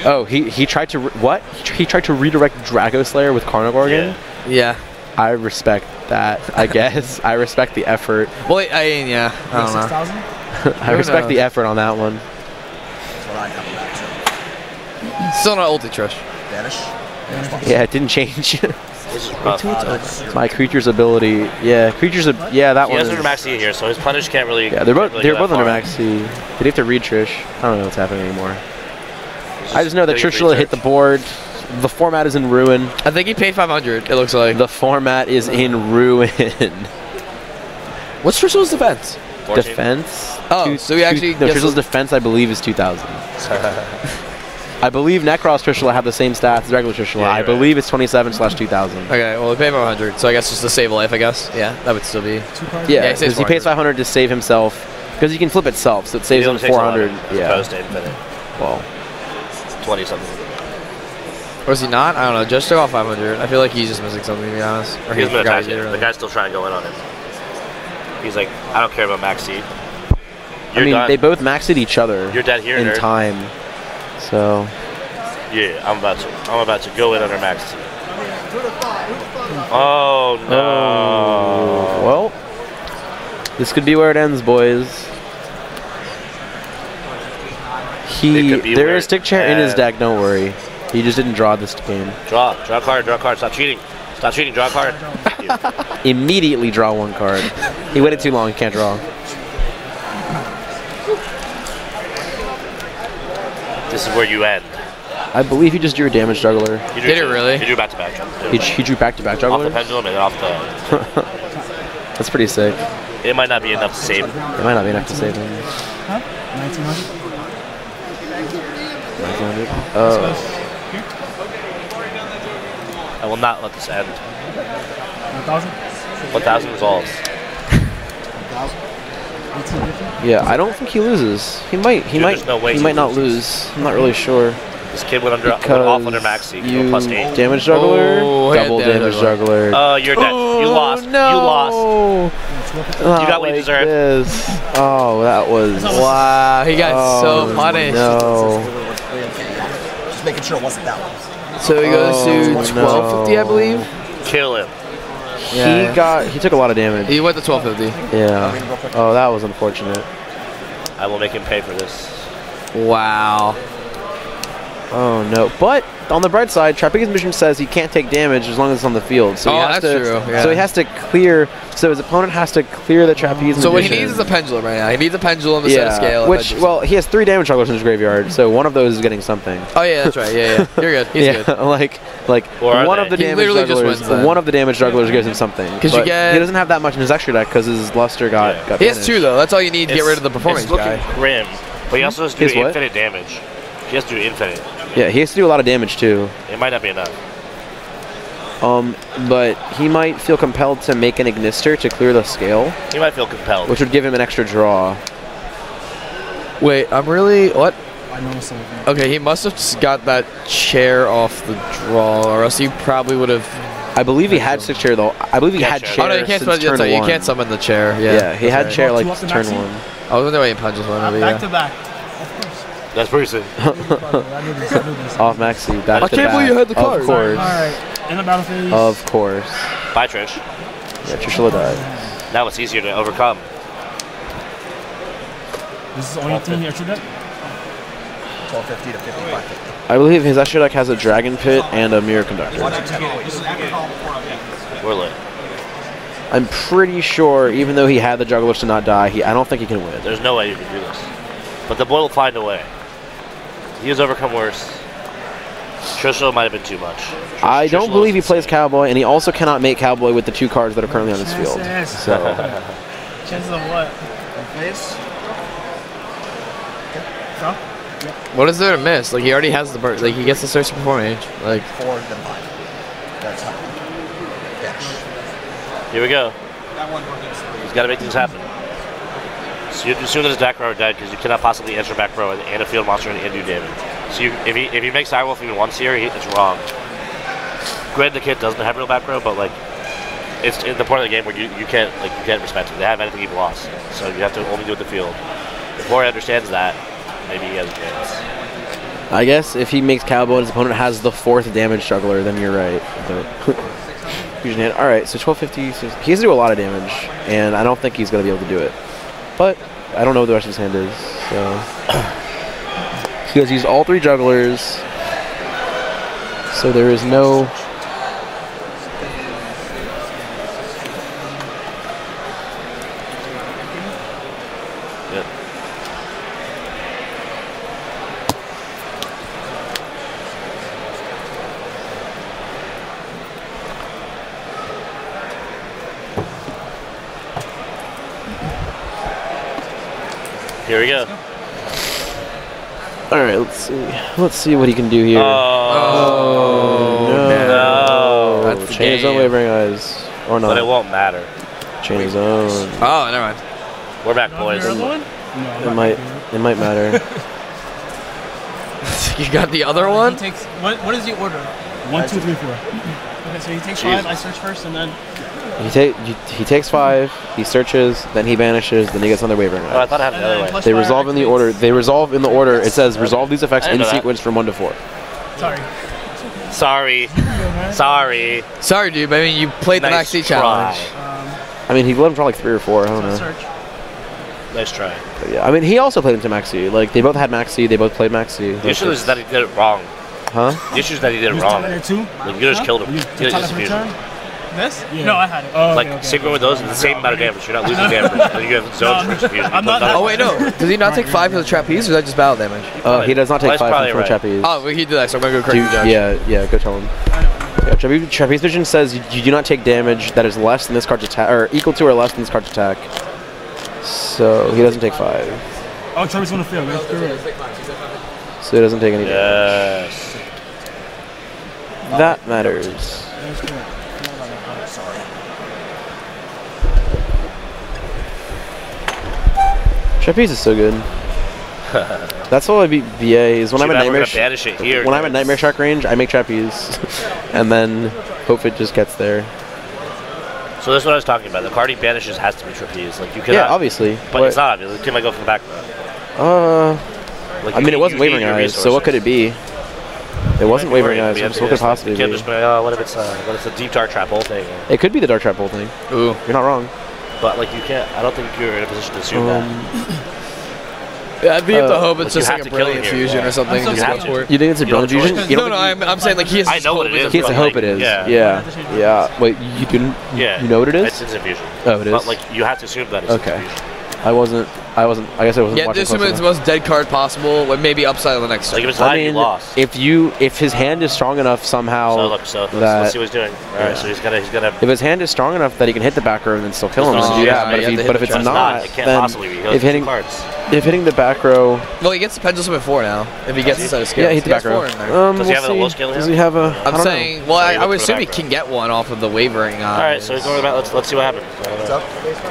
Oh, he tried to what? He tried to redirect Draco Slayer with Carnogorgon? Yeah. I respect that. I guess I respect the effort. Well, I don't know. I respect the effort on that one. That's what I come back to. Still not ulti Trish. Vanish. Yeah, it didn't change. This is rough. My creature's ability. Yeah, that He one. has under max E here, so his punish can't really. Yeah, they're both really get that under far. max C. Did he have to read Trish? I don't know what's happening anymore. I just know that getting Trishula hit the research. board. The format is in ruin. I think he paid 500. It looks like. The format is in ruin. What's Trishula's defense? 14. Defense. Oh, so he actually no, gets Trishula's defense, I believe, is 2,000. I believe Necros Trishula have the same stats as regular Trishula. Yeah, I you're believe it's 27/2000. Okay, well, he paid 500, so I guess just to save a life, I guess. Yeah, that would still be. Yeah, he saves because he pays 500 to save himself. Because he can flip itself, so it saves He him only takes 400. 11 Yeah. Opposed to infinite. Well, 20 something. Or is he not? I don't know. Just took off 500. I feel like he's just missing something, to be honest. Or He's been forgot attacking. he did The guy's still trying to go in on him. He's like, I don't care about max C. I mean, they both maxed each other. You're dead here, in nerd. time. So Yeah, I'm about to go in under max C. Oh no. well, this could be where it ends, boys. There is stick chair in his deck. Don't worry. He just didn't draw this game. Draw a card. Stop cheating. Draw a card. Thank you. Immediately draw one card. He waited too long. He can't draw. This is where you end. I believe he just drew a damage juggler. Did it really? He drew back to back. He drew back-to-back Off the juggler. pendulum and then off the. That's pretty sick. It might not be enough to save. It might not be enough to save him. 1900. 1900. Oh. I will not let this end. 1000. 1,000 resolves. 1850? Yeah, I don't think he loses. He might. He Dude, might. there's no way he he might not loses. lose. I'm not really sure. This kid went off under maxi. You go plus 8. Damage juggler. Oh, Double damage juggler. Oh, you're dead. You lost. No. You lost. You got what you deserved. This. Oh, that was. Wow, he got so punished. No. Just making sure it wasn't that one. So he goes to 1250, I believe. Kill him. He took a lot of damage. He went to 1250. Yeah. Oh, that was unfortunate. I will make him pay for this. Wow. Oh no! But on the bright side, Trapeze Mission says he can't take damage as long as it's on the field. So he has that's to, true. Yeah. So he has to clear. So his opponent has to clear the Trapeze. So what he Magician. needs is a pendulum right now. He needs a pendulum to set a scale. Which, well, he has 3 damage jugglers in his graveyard, so one of those is getting something. Oh yeah, that's right. Yeah. You're good. He's Yeah, good. like Or one are of the they? He damage literally just jugglers. wins then. One of the damage jugglers gives him something. 'Cause you But get- he doesn't have that much in his extra deck because his luster got. He has banished. 2 though. That's all you need to get rid of the performance It's looking guy. grim, but he also has to do His what? infinite damage. He has to do infinite. Yeah, he has to do a lot of damage too. It might not be enough. But he might feel compelled to make an Ignister to clear the scale, He might feel compelled. which would give him an extra draw. Wait, I'm really what? I noticed something. Okay, he must have just got that chair off the draw, or else he probably would have. I believe he had 6 chair though. I believe he Yeah, had chair. chair Oh no, you can't. since Summon, turn you 1. can't summon the chair. Yeah. Yeah, he had that's chair Well, like two up to turn maxi? 1. right. I was wondering why he punches one of Back to back. Of course. That's pretty soon. I knew this. I knew this. Off Maxi, back I to can't back. believe you had the card. Of course. Alright. In the battle phase. Of course. Bye, Trish. Yeah, Trishula died. Now it's easier to overcome. This is the only thing he extra deck? 1250 to 5550. I believe his extra deck has a Dragon Pit and a Mirror Conductor. We're lit. I'm pretty sure, even though he had the Jugglers to not die, I don't think he can win. There's no way you can do this. But the boy will find a way. He has overcome worse. Trishula might have been too much. I don't Trishula believe he is plays insane. Cowboy, and he also cannot make Cowboy with the 2 cards that are currently on his field. Chances. So, Chances of what? So? What is there to miss? Like he already has the bird. Like he gets the search for performance. Like 4 then 5. That's how. Finish. Here we go. He's got to make things happen. So you assume that his back row are dead because you cannot possibly enter back row and a field monster and do damage. So if he makes Direwolf even once here, it's wrong. Granted, the kid doesn't have real back row, but like it's in the point of the game where you can't respect it. They have anything you've lost, so you have to only do it the field. If Jorge understands that, maybe he has a chance. I guess if he makes Cowboy and his opponent has the 4th damage Juggler, then you're right. But Fusion Hand. Alright, so 1250. So he has to do a lot of damage, and I don't think he's going to be able to do it. But I don't know what the rest of his hand is. So he has used all 3 Jugglers. So there is no... Here we go. All right, let's see. Let's see what he can do here. Oh, no. That's the Chain his own game. Wavering Eyes. Or not. but it won't matter. Chain his own. oh, never mind. We're back, boys. Your other one? No, It might matter. You got the other He one? takes, what is the order? 1, 2, 3, 4. Okay, so he takes Jesus. 5, I search first, and then... He takes 5, he searches, then he banishes, then he gets another Wavering Oh, I Eyes. thought it happened the other way. Plus They fire resolve in the activates. order. They resolve in the order. It says resolve these effects I didn't in know that. sequence from 1 to 4. Sorry. Sorry. Sorry. Sorry, dude. But I mean, you played the Nice Maxi try. challenge. I mean, he let him draw like 3 or 4. I don't know. Search. Nice try. But yeah, I mean, he also played into Maxi. Like they both had Maxi. They both played Maxi. The issue is that he did it wrong. Huh? The issue is that he did it You wrong. there too? Like, you could have just killed him. You You could have top just of defused return? him. This? Yeah. No, I had it. Oh, Like, okay, okay. synchro with those is the same amount of damage. You're not losing damage. And you have zones for diffusion. I'm not- Oh wait, no. Does he not take 5 for the trapeze, or is that just battle damage? He does not take That's 5 probably from right. Trapeze. Oh, well, he did that, so I'm gonna go correct Dude, the judge. yeah, go tell him. Yeah, Trapeze Vision says you do not take damage that is less than this card's attack, or equal to or less than this card's attack. So he doesn't take 5. Oh, Trevor's gonna fail. That's correct. So he doesn't take any damage. Yes. That matters. That's correct. Trapeze is so good. That's all I beat VA is when I'm at Nightmare banish it here. When I'm at Nightmare Shark range, I make trapeze, and then hope it just gets there. So that's what I was talking about. The card he banishes has to be trapeze. Like you cannot. Yeah, obviously. But it's not obvious. The kid might go for the back row. Like I mean, it wasn't Wavering Eyes, so what could it be? It wasn't Wavering Eyes, so what could it possibly be? Just, what if it's a deep dark trap hole thing? It could be the dark trap hole thing. Ooh, you're not wrong. But like you can't. I don't think you're in a position to assume that. Yeah, I'd be able to hope it's just you like a Brilliant Fusion or something. You think it's a Brilliant Fusion? No, I'm saying like he has. I know what it is. He has to hope it is. Yeah. Wait, you didn't? Yeah. You know what it is? It's Instant Fusion. Oh, it is. But like you have to assume that it's okay. Instant Fusion. I wasn't. I guess I wasn't. Yeah, this is the most dead card possible. With maybe upside on the next. Like if it's live, you lost. If his hand is strong enough somehow. Let's see what he's doing. All right, so he's gonna. If his hand is strong enough that he can hit the back row and then still kill him, then do that. But if it's not, it can't possibly be. If hitting the back row. Well, he gets the pendulum at 4 now. If he gets the set of scales. Yeah, hit the back row. Does he have a low scale? Does he have a? I'm saying. Well, I would assume he can get one off of the Wavering Eyes. All right, so he's going about. Let's see what happens.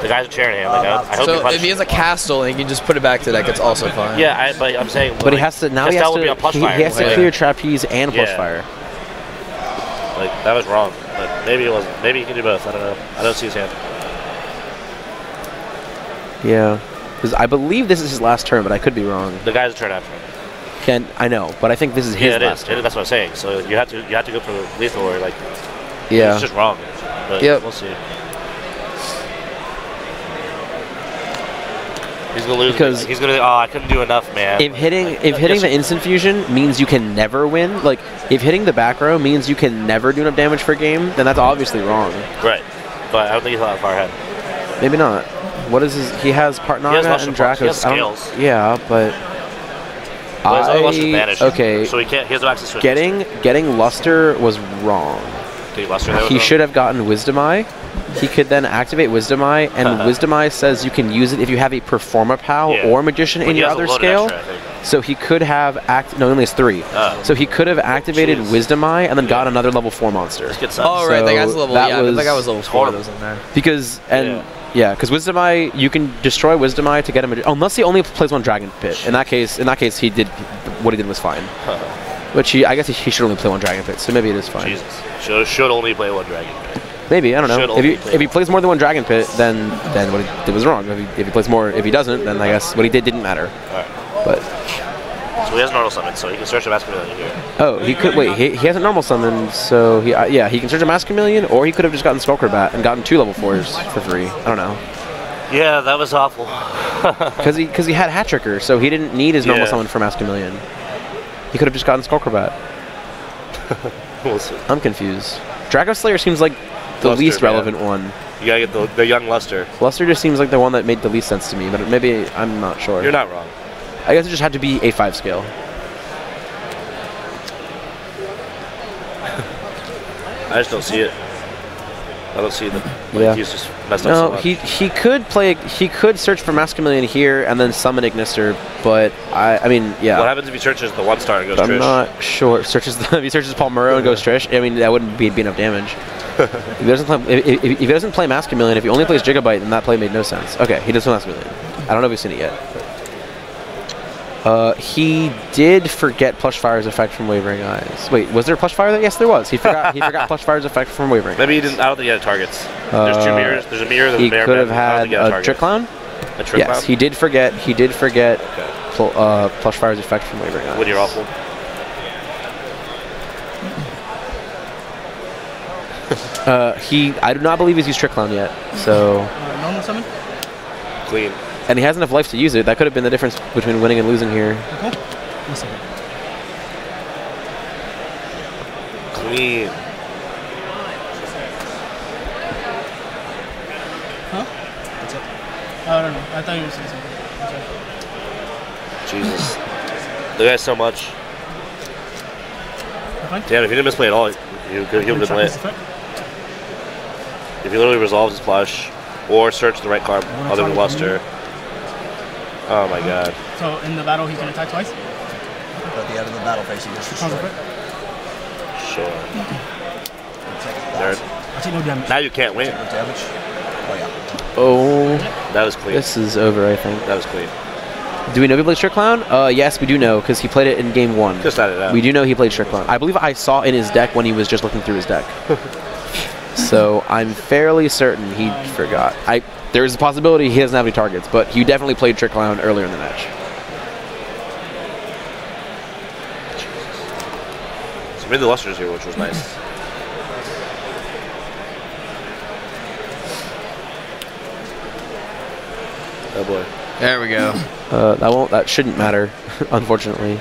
The guy's a chair in hand. I hope so if he has a castle and he can just put it back to deck, it's also fine. Yeah, but I'm saying. But he has to now. He has to clear trapeze and plush fire. Like that was wrong, but maybe it wasn't. Maybe he can do both. I don't know. I don't see his hand. Yeah, because I believe this is his last turn, but I could be wrong. The guy's a turn after him. I know, but I think this is his last turn. That's what I'm saying. So you have to go for lethal or like. Yeah. It's just wrong. But we'll see. He's gonna lose because he's gonna. Oh, I couldn't do enough, man. If hitting the instant fusion means you can never win, like if hitting the back row means you can never do enough damage for a game, then that's obviously wrong. Right, but I don't think he's that far ahead. Maybe not. What is his? He has Part Naga and Dracos. He has scales. Yeah, but. Okay. So he can't. He has no access to getting Luster was wrong. He should have gotten Wisdom Eye. He could then activate Wisdom Eye, and Wisdom Eye says you can use it if you have a Performa Pal or Magician in your other scale. So he could have no, he only has 3. So he could have activated Wisdom Eye and then got another level 4 monster. Oh right, that guy's level. Yeah, that guy was level 4. That was in there. Because because Wisdom Eye, you can destroy Wisdom Eye to get him. Unless he only plays 1 Dragon Pit. In that case, he did what he did was fine. Which I guess he should only play 1 Dragon Pit. So maybe it is fine. Jesus, should only play 1 Dragon Pit. Maybe, I don't know. If he plays more than 1 Dragon Pit, then what he did was wrong. If he plays more, if he doesn't, then I guess what he did didn't matter. Alright. But so he has normal summon, so he can search a Mask Chameleon here. Oh, he could wait. He has a normal summon, so he can search a Mask Chameleon, or he could have just gotten Skullcrobat and gotten 2 level 4s for free. I don't know. Yeah, that was awful. Because he had Hat Tricker, so he didn't need his normal summon for Mask Chameleon. He could have just gotten Skullcrobat. We'll see. I'm confused. Draco Slayer seems like the least relevant one. You gotta get the young Luster. Luster just seems like the one that made the least sense to me, but maybe I'm not sure. You're not wrong. I guess it just had to be a 5 scale. I just don't see it. I don't see the. He's just messed up so much. he could play. He could search for Mask Chameleon here and then summon Ignister, but I mean, yeah. What happens if he searches the 1-star and goes Trish? I'm not sure. If he searches Paul Moreau and goes Trish, I mean that wouldn't be enough damage. If he doesn't play Mask Chameleon, if he only plays Gigabyte, then that play made no sense. Okay, he does play Mask Chameleon. I don't know if we've seen it yet. He did forget Plush Fire's effect from Wavering Eyes. Wait, was there Plush Fire? Yes, there was. He forgot Plush Fire's effect from Wavering Eyes. Maybe he didn't. I don't think he had targets. There's 2 mirrors. There's a mirror. There's he a mirror. Could have had a Trick Clown. A Trick Clown? Yes, he did forget. Plush Fire's effect from Wavering Eyes. When you're awful. I do not believe he's used Trick Clown yet. So. Normal summon. Clean. And he has enough life to use it. That could have been the difference between winning and losing here. Okay. 1 second. Clean. Huh? What's up? I don't know. I thought you were saying something. Jesus. The guy's so much. Damn, if he didn't misplay at all, he'll play it. If he literally resolves his plush, or search the right card other than Luster. Oh my god. So in the battle he can attack twice? At the end of the battle phase, he just destroyed. Sure. I take no damage. Now you can't win. Damage? Oh yeah. Oh, That was clean. this is over, I think. That was clean. Do we know he played Trick Clown? Yes, we do know, because he played it in game 1. Just added out. We do know he played Trick Clown. I believe I saw in his deck when he was just looking through his deck. So I'm fairly certain he forgot. There's a possibility he doesn't have any targets, but he definitely played Trick Clown earlier in the match. So made the lusters here, which was nice. Oh boy. There we go. That shouldn't matter, unfortunately.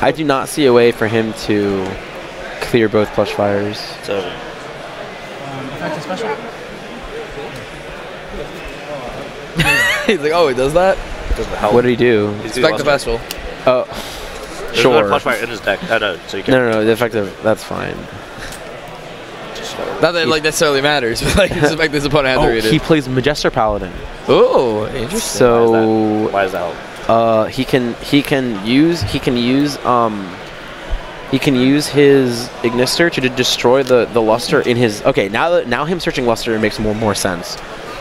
I do not see a way for him to clear both plush fires. It's over. Effective special? He's like, oh, he does that? Doesn't help. What did he do? He's Expect the festival. Oh, There's another sure. plush fire in his deck. Oh no, so you can. No, the effective. That's fine. Not that it like necessarily matters, but like just expect this opponent has to read He it. plays Majester Paladin. Oh, interesting. So Why does that help? he can use his Ignister to destroy the luster in his. Okay, now him searching luster makes more sense.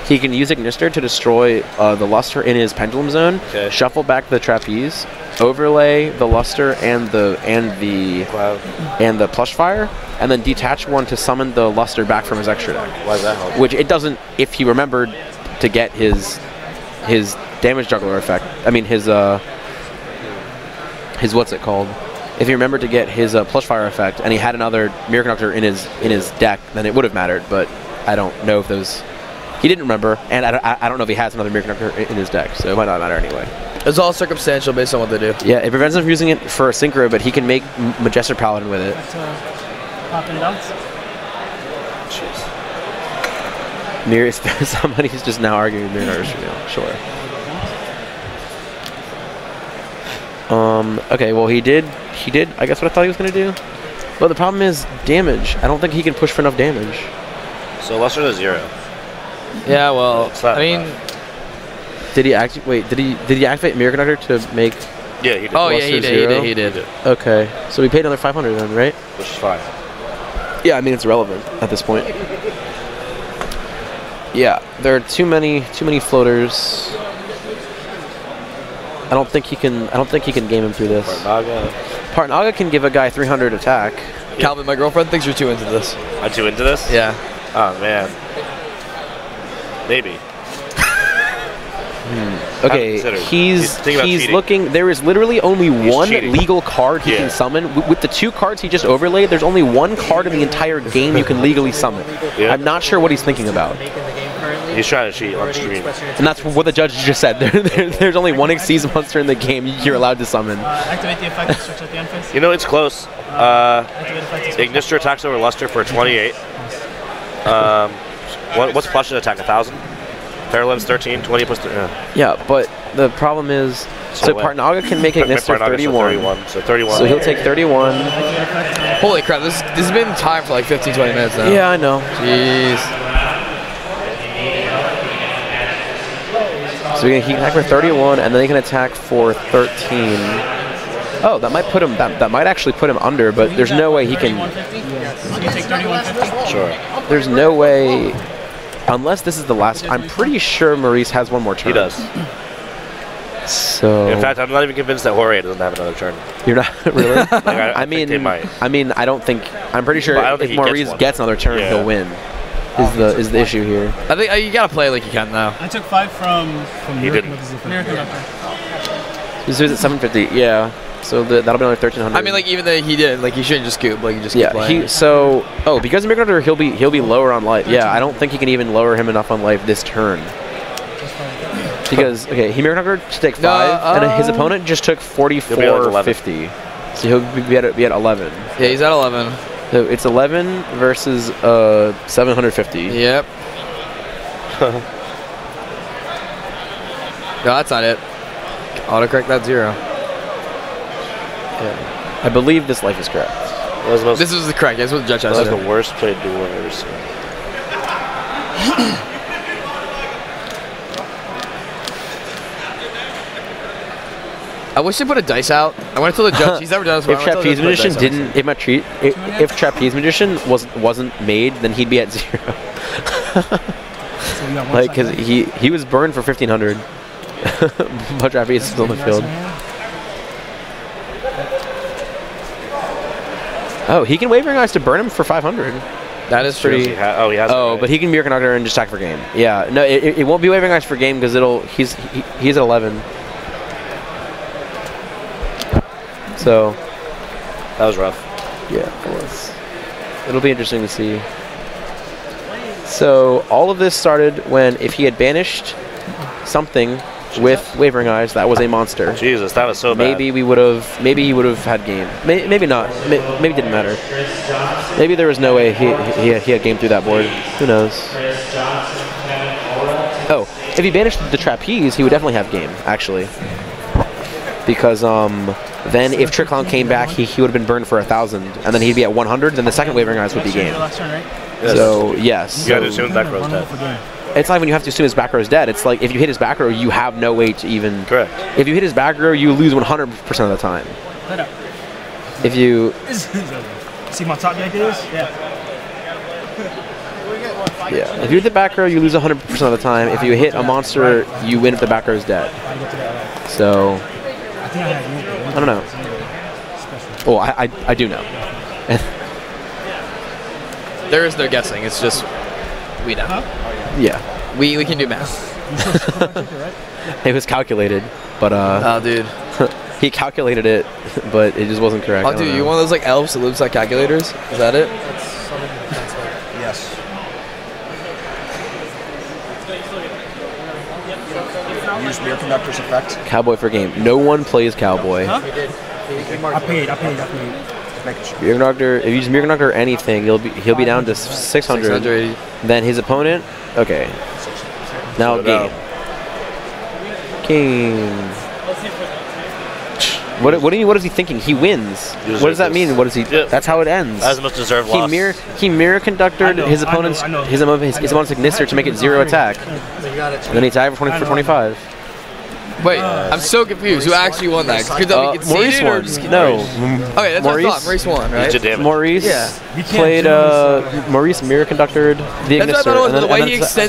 He can use Ignister to destroy the luster in his pendulum zone. Okay. Shuffle back the trapeze, overlay the luster and the plush fire, and then detach one to summon the luster back from his extra deck. Why does that help? Which it doesn't if he remembered to get his damage juggler effect. I mean his what's it called? If he remembered to get his plush fire effect and he had another mirror conductor in his deck, then it would have mattered. But I don't know if those. He didn't remember, and I don't know if he has another mirror conductor in his deck, so it might not matter anyway. It's all circumstantial based on what they do. Yeah, it prevents him from using it for a synchro, but he can make Majester Paladin with it. Popping it out. Jeez. Mirror, somebody's just now arguing mirror conductors for me. Sure. Okay, well he did, I guess what I thought he was going to do. But the problem is damage. I don't think he can push for enough damage. So luster's a 0. Yeah, well, It's not I mean, Did he activate mirror conductor to make? Yeah, he did. oh yeah, Luster he 0? did. Okay, so we paid another 500 then, right? Which is fine. Yeah, I mean it's irrelevant at this point. Yeah, there are too many floaters. I don't think he can game him through this. Partnaga can give a guy 300 attack. Calvin, my girlfriend thinks you're too into this. I'm too into this? Yeah. Oh man. Maybe. Okay, he's looking. There is literally only one cheating. legal card he can summon. With the 2 cards he just overlaid, there's only 1 card in the entire game you can legally summon. Yeah. I'm not sure what he's thinking about. He's trying to cheat on stream. And that's what the judge just said. There's only 1 Xyz monster in the game you're allowed to summon. Activate the effect and switch out the end phase. You know, it's close. Activate effect and Ignister attacks over luster for 28. What's plush's attack? 1,000? Parallel's 13, 20 plus 3. Yeah, but the problem is, so what? Partnaga can make Ignister 31. So 31. So he'll take 31. Holy crap, this has been time for like 15, 20 minutes now. Yeah, I know. Jeez. So he can attack for 31, and then he can attack for 13. Oh, that might put him. That might actually put him under, but there's no way he can. You can take 3150. Sure. There's no way, unless this is the last. I'm pretty sure Maurice has 1 more turn. He does. So. In fact, I'm not even convinced that Jorge doesn't have another turn. You're not really. Like, I think they might. I mean, I don't think. I'm pretty sure But I don't if think he Maurice gets gets another turn, Yeah. he'll win. Is the issue here? I think you gotta play like you can now. I took 5 from He didn't. Mirror Conductor. This is at 750. Yeah. So that'll be another 1,300. I mean, like even though he did, like he shouldn't just scoop, like he just keep Yeah. playing. Because of Mirror Conductor, he'll be lower on life. Yeah. I don't think he can even lower him enough on life this turn. Because he Mirror Conductor to take 5, and his opponent just took 44.50. So he'll be at 11. Yeah, he's at 11. So it's 11 versus 750. Yep. No, that's not it. Autocorrect that 0. Yeah. I believe this life is correct. This is the correct. That's what the judge has That was said. the worst played duel I've ever seen. I wish they put a dice out. I want to tell the judge. He's never done this. If Trapeze Magician didn't, if Trapeze Magician wasn't made, then he'd be at 0. So we got one Like, side cause left. he was burned for 1500, but Trappy is still in the field. Oh, he can Wavering Eyes to burn him for 500. That is Pretty- true. He has it, Oh, right? but he can Mirror Conductor and just attack for game. Yeah, no, it won't be Wavering Eyes for game because he's at 11. So That was rough. yeah, it was. It'll be interesting to see. So all of this started when if he had banished something with Wavering Eyes, that was a monster. Jesus, that was so bad. Maybe we would have. Maybe he would have had game. Maybe not. Maybe it didn't matter. Maybe there was no way he had game through that board. Who knows? Oh, if he banished the trapeze, he would definitely have game. Actually, because then if Trick Clown came back, he would have been burned for 1,000, and then he'd be at 100. Then the second Wavering Eyes would be game. Last turn, right? Yes. So yes. You gotta assume back row's One dead. for game. It's like when you have to assume his back row is dead. It's like if you hit his back row, you have no way to even. Correct. If you hit his back row, you lose 100% of the time. Let up. If you. See my top deck is? Yeah. Yeah. If you hit the back row, you lose 100% of the time. If you hit a monster, you win if the back row is dead. So. I think I had I don't know. Oh, I do know. There is no guessing. It's just we know. Yeah. We can do math. It was calculated, but Oh, dude. he calculated it, but it just wasn't correct. I Oh, don't dude, know. you one of those like elves that lives like calculators? Is that it? Yes. Use Mirror Conductor's effect. Cowboy for game. No one plays Cowboy. I paid. Just making sure. Mirror Conductor. If you use Mirror Conductor or anything, he'll be down to 600. 680. Then his opponent. Okay. Now So game. King. What is he thinking? He wins. Uses What does that this. mean? What is he? Yeah. That's how it ends. That was the most deserved He loss. mirror conducted his opponent's I know. his opponent's Ignister to make it 0 attack. And then he tied for 25. Wait, I'm so confused. Who actually won that? Could that be Maurice conceded or won. just- No. Okay, that's what I thought. Maurice won, He right? did damage. Maurice Yeah. You can't played choose, Maurice mirror conducted the That's what I Ignister. thought it was, and but the way then he extended